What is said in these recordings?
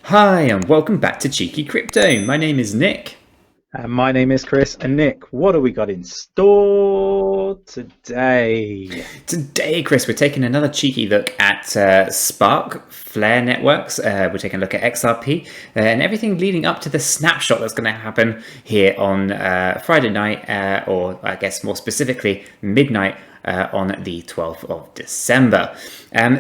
Hi and welcome back to Cheeky Crypto. My name is Nick. And my name is Chris. And Nick, what have we got in store today? Today, Chris, we're taking another cheeky look at Spark, Flare networks. We're taking a look at XRP and everything leading up to the snapshot that's going to happen here on Friday night, or I guess more specifically, midnight. On the 12th of December.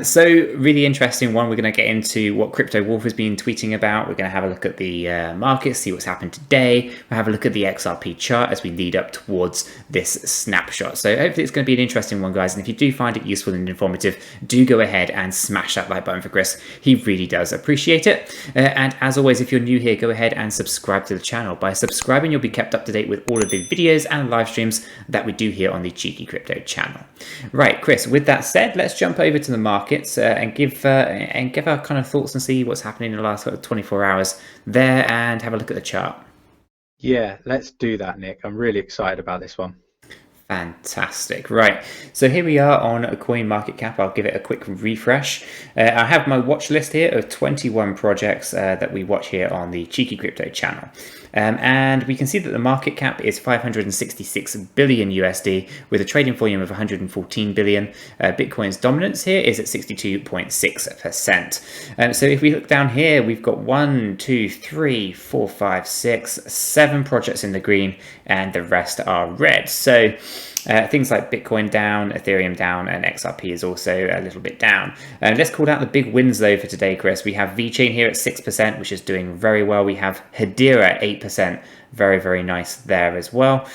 So really interesting one. We're going to get into what Crypto Wolf has been tweeting about. We're going to have a look at the market, see what's happened today. We'll have a look at the XRP chart as we lead up towards this snapshot. So hopefully it's going to be an interesting one, guys. And if you do find it useful and informative, do go ahead and smash that like button for Chris. He really does appreciate it. And as always, if you're new here, go ahead and subscribe to the channel. By subscribing, you'll be kept up to date with all of the videos and live streams that we do here on the Cheeky Crypto channel. Right, Chris, with that said, let's jump over to the markets and give our kind of thoughts and see what's happening in the last 24 hours there and have a look at the chart. Yeah, let's do that, Nick. I'm really excited about this one. Fantastic. Right, so here we are on a coin market cap. I'll give it a quick refresh. I have my watch list here of 21 projects that we watch here on the Cheeky Crypto channel. And we can see that the market cap is 566 billion USD with a trading volume of 114 billion. Bitcoin's dominance here is at 62.6%. So if we look down here, we've got 1, 2, 3, 4, 5, 6, 7 projects in the green, and the rest are red. So things like Bitcoin down, Ethereum down, and XRP is also a little bit down. Let's call out the big wins though for today, Chris. We have VeChain here at 6%, which is doing very well. We have Hedera at 8%. Very, very nice there as well.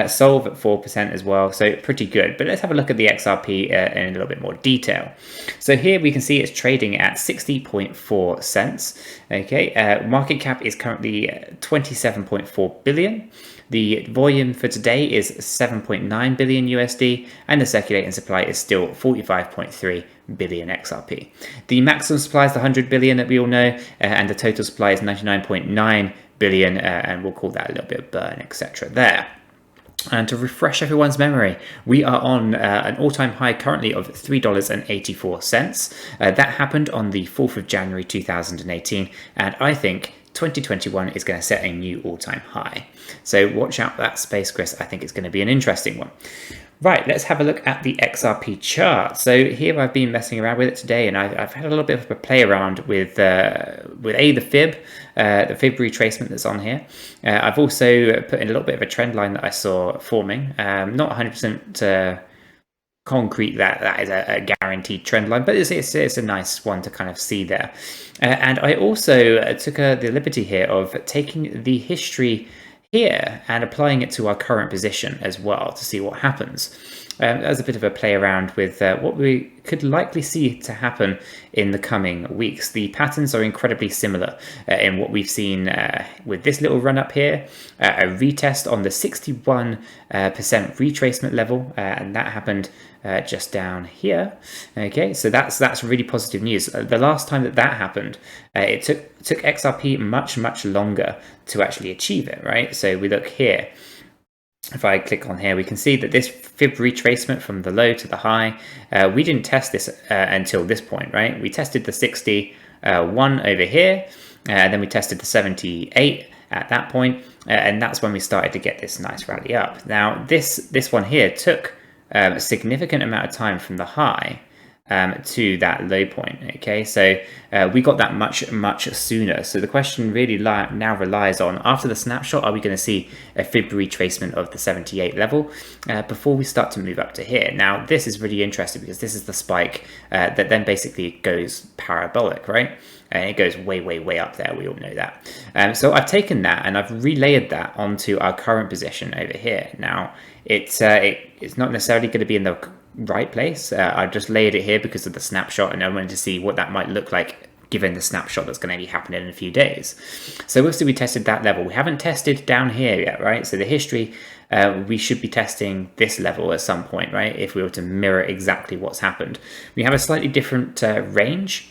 Solve at 4% as well, so pretty good. But let's have a look at the XRP in a little bit more detail. So here we can see it's trading at 60.4 cents. Okay, market cap is currently 27.4 billion. The volume for today is 7.9 billion USD, and the circulating supply is still 45.3 billion XRP. The maximum supply is the 100 billion that we all know, and the total supply is 99.9 billion, and we'll call that a little bit of burn, etc. there. And to refresh everyone's memory, we are on an all-time high currently of $3.84. That happened on the 4th of January 2018, and I think 2021 is going to set a new all-time high. So watch out for that space, Chris. I think it's going to be an interesting one. Right, let's have a look at the XRP chart. So here I've been messing around with it today, and I've had a little bit of a play around with the fib retracement that's on here. I've also put in a little bit of a trend line that I saw forming. Not 100% concrete that is a guaranteed trend line, but it's a nice one to kind of see there. And I also took the liberty here of taking the history here and applying it to our current position as well to see what happens. As a bit of a play around with what we could likely see to happen in the coming weeks. The patterns are incredibly similar in what we've seen with this little run up here, a retest on the 61% retracement level, and that happened just down here. Okay, so that's really positive news. The last time that happened, it took XRP much longer to actually achieve it, right? So we look here. If I click on here, we can see that this fib retracement from the low to the high, we didn't test this until this point, right? We tested the 61 over here, and then we tested the 78 at that point, and that's when we started to get this nice rally up. Now, this one here took a significant amount of time from the high to that low point. Okay, so we got that much sooner. So the question really now relies on, after the snapshot, are we going to see a fib retracement of the 78 level before we start to move up to here? Now this is really interesting because this is the spike that then basically goes parabolic, right? And it goes way up there. We all know that. So I've taken that and I've relayered that onto our current position over here. Now it's not necessarily going to be in the right place. I've just layered it here because of the snapshot, and I wanted to see what that might look like given the snapshot that's going to be happening in a few days. So we'll see, we tested that level. We haven't tested down here yet, right? So the history, we should be testing this level at some point, right? If we were to mirror exactly what's happened. We have a slightly different range,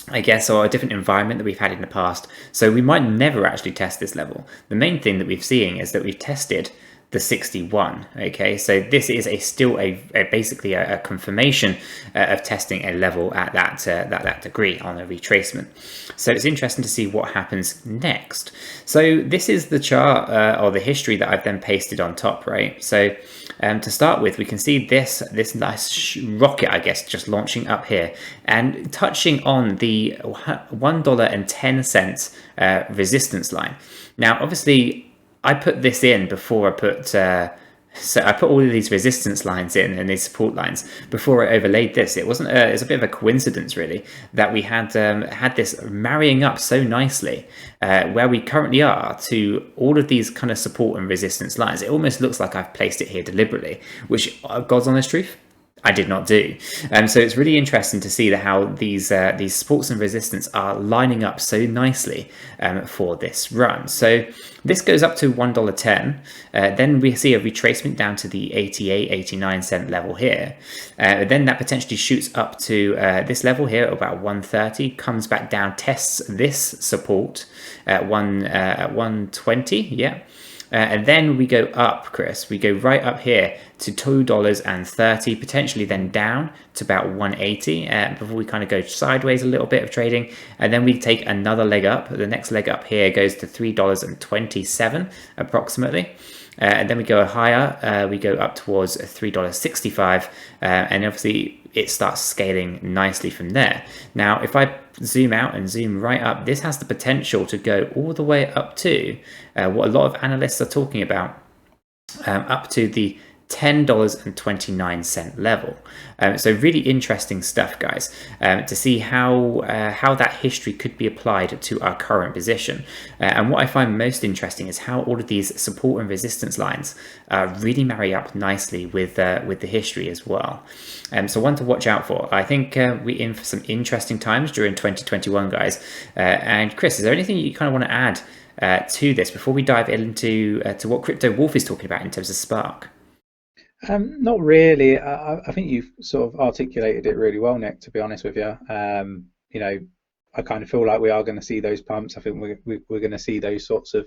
I guess, or a different environment that we've had in the past. So we might never actually test this level. The main thing that we've seen is that we've tested the 61. Okay, so this is still basically a confirmation of testing a level at that degree on a retracement. So it's interesting to see what happens next. So this is the chart or the history that I've then pasted on top, right? So to start with, we can see this nice rocket, I guess, just launching up here and touching on the $1.10 resistance line. Now, obviously, I put this in before I put so I put all of these resistance lines in and these support lines before I overlaid this. It was a bit of a coincidence, really, that we had this marrying up so nicely where we currently are to all of these kind of support and resistance lines. It almost looks like I've placed it here deliberately, which, God's honest truth, I did not do. So it's really interesting to see how these supports and resistance are lining up so nicely for this run. So this goes up to $1.10. Then we see a retracement down to the 88-89 level here. Then that potentially shoots up to this level here, about 130, comes back down, tests this support at 120. Yeah. And then we go up, Chris. We go right up here to $2.30, potentially then down to about 180 before we kind of go sideways a little bit of trading. And then we take another leg up. The next leg up here goes to $3.27 approximately. And then we go higher. We go up towards $3.65. And obviously it starts scaling nicely from there. Now, if I zoom out and zoom right up, this has the potential to go all the way up to what a lot of analysts are talking about, up to the $10.29 level. So really interesting stuff, guys, to see how that history could be applied to our current position. And what I find most interesting is how all of these support and resistance lines really marry up nicely with the history as well. So one to watch out for. I think we're in for some interesting times during 2021, guys. And Chris, is there anything you kind of want to add to this before we dive into to what Crypto Wolf is talking about in terms of Spark? Not really. I think you've sort of articulated it really well, Nick, to be honest with you. You know, I kind of feel like we are going to see those pumps. I think we're going to see those sorts of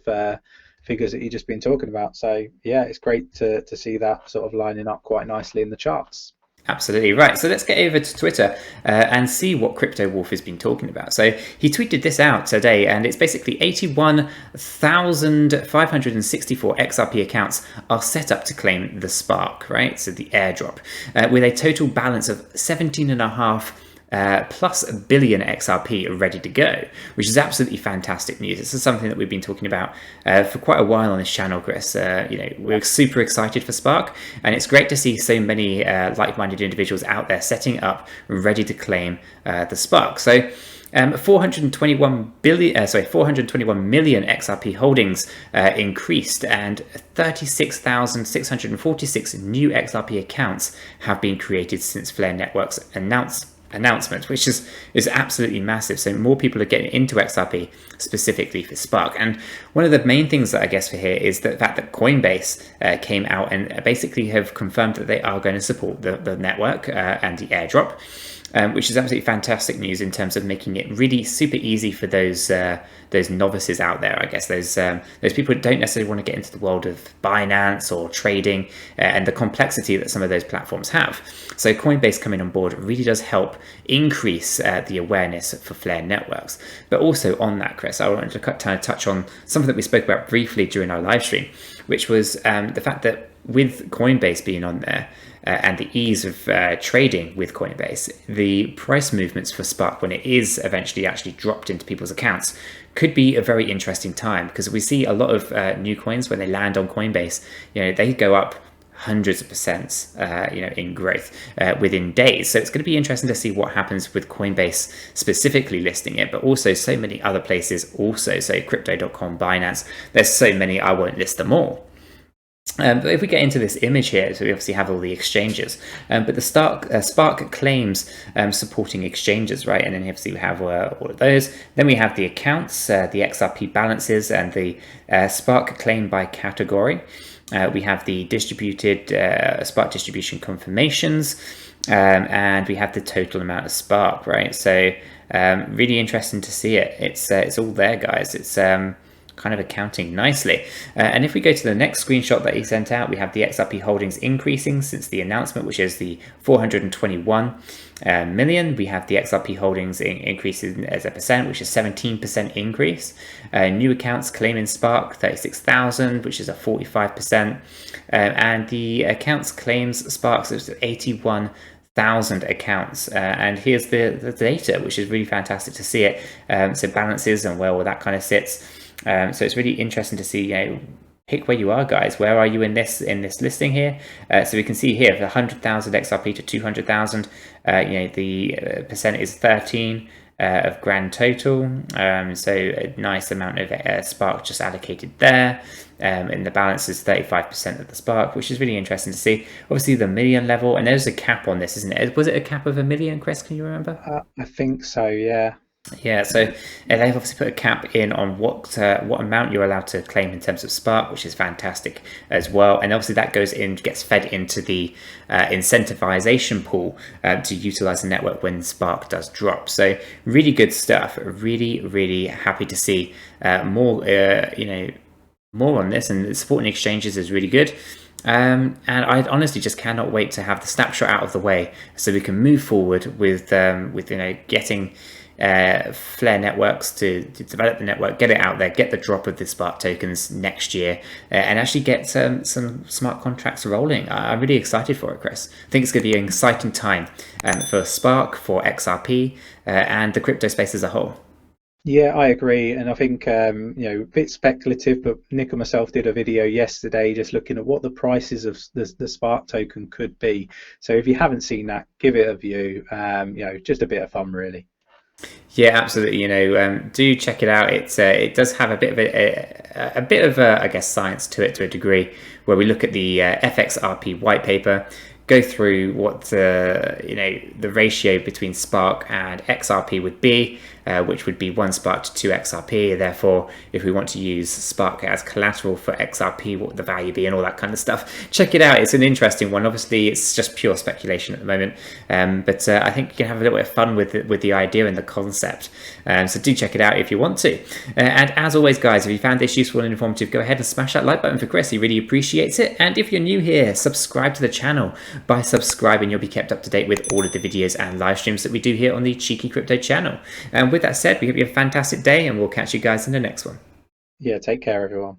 figures that you've just been talking about. So yeah, it's great to see that sort of lining up quite nicely in the charts. Absolutely right. So let's get over to Twitter and see what Crypto Wolf has been talking about. So he tweeted this out today, and it's basically 81,564 XRP accounts are set up to claim the Spark, right? So the airdrop, with a total balance of 17.5 plus a billion XRP ready to go, which is absolutely fantastic news. This is something that we've been talking about for quite a while on this channel, Chris. You know, we're super excited for Spark, and it's great to see so many like-minded individuals out there setting up, ready to claim the Spark. So 421 million XRP holdings increased, and 36,646 new XRP accounts have been created since Flare Networks announcement, which is absolutely massive. So more people are getting into XRP specifically for Spark. And one of the main things that I guess for here is the fact that Coinbase came out and basically have confirmed that they are going to support the network and the airdrop. Which is absolutely fantastic news in terms of making it really super easy for those novices out there. I guess those people who don't necessarily want to get into the world of Binance or trading and the complexity that some of those platforms have. So Coinbase coming on board really does help increase the awareness for Flare networks. But also on that, Chris, I wanted to kind of touch on something that we spoke about briefly during our live stream, which was the fact that with Coinbase being on there, and the ease of trading with Coinbase, the price movements for Spark when it is eventually actually dropped into people's accounts could be a very interesting time, because we see a lot of new coins when they land on Coinbase, you know, they go up hundreds of percents, you know, in growth within days. So it's going to be interesting to see what happens with Coinbase specifically listing it, but also so many other places also. So Crypto.com, Binance, there's so many, I won't list them all. But if we get into this image here, so we obviously have all the exchanges, but the Spark claims supporting exchanges, right? And then obviously we have all of those. Then we have the accounts, the XRP balances, and the Spark claim by category. We have the distributed Spark distribution confirmations, and we have the total amount of Spark, right? So really interesting to see it. It's all there, guys. It's kind of accounting nicely. And if we go to the next screenshot that he sent out, we have the XRP holdings increasing since the announcement, which is the 421 million. We have the XRP holdings increasing as a percent, which is 17% increase. New accounts claiming Spark, 36,000, which is a 45%. And the accounts claims Sparks is 81,000 accounts, and here's the data, which is really fantastic to see it. So balances and where all that kind of sits. So it's really interesting to see, pick where you are, guys. Where are you in this listing here? So we can see here, for 100,000 XRP to 200,000, the percent is 13 of grand total. So a nice amount of Spark just allocated there. And the balance is 35% of the Spark, which is really interesting to see. Obviously the million level, and there's a cap on this, isn't it? Was it a cap of 1 million, Chris? Can you remember? I think so, yeah. Yeah, so they've obviously put a cap in on what amount you're allowed to claim in terms of Spark, which is fantastic as well. And obviously that gets fed into the incentivization pool to utilize the network when Spark does drop. So really good stuff. Really, really happy to see more on this, and supporting exchanges is really good. And I honestly just cannot wait to have the snapshot out of the way so we can move forward with getting Flare networks to develop the network, get it out there, get the drop of the Spark tokens next year, and actually get some smart contracts rolling. I'm really excited for it, Chris. I think it's going to be an exciting time for Spark, for XRP, and the crypto space as a whole. Yeah, I agree, and I think a bit speculative, but Nick and myself did a video yesterday just looking at what the prices of the Spark token could be. So if you haven't seen that, give it a view. Just a bit of fun, really. Yeah, absolutely. Do check it out. It does have a bit of I guess, science to it to a degree, where we look at the FXRP white paper, go through what the ratio between Spark and XRP would be, which would be 1 Spark to 2 XRP. Therefore, if we want to use Spark as collateral for XRP, what would the value be and all that kind of stuff. Check it out. It's an interesting one. Obviously, it's just pure speculation at the moment, but I think you can have a little bit of fun with the idea and the concept. So do check it out if you want to. And as always, guys, if you found this useful and informative, go ahead and smash that like button for Chris. He really appreciates it. And if you're new here, subscribe to the channel. By subscribing, you'll be kept up to date with all of the videos and live streams that we do here on the Cheeky Crypto channel. And with that said, we hope you have a fantastic day, and we'll catch you guys in the next one. Yeah, take care, everyone.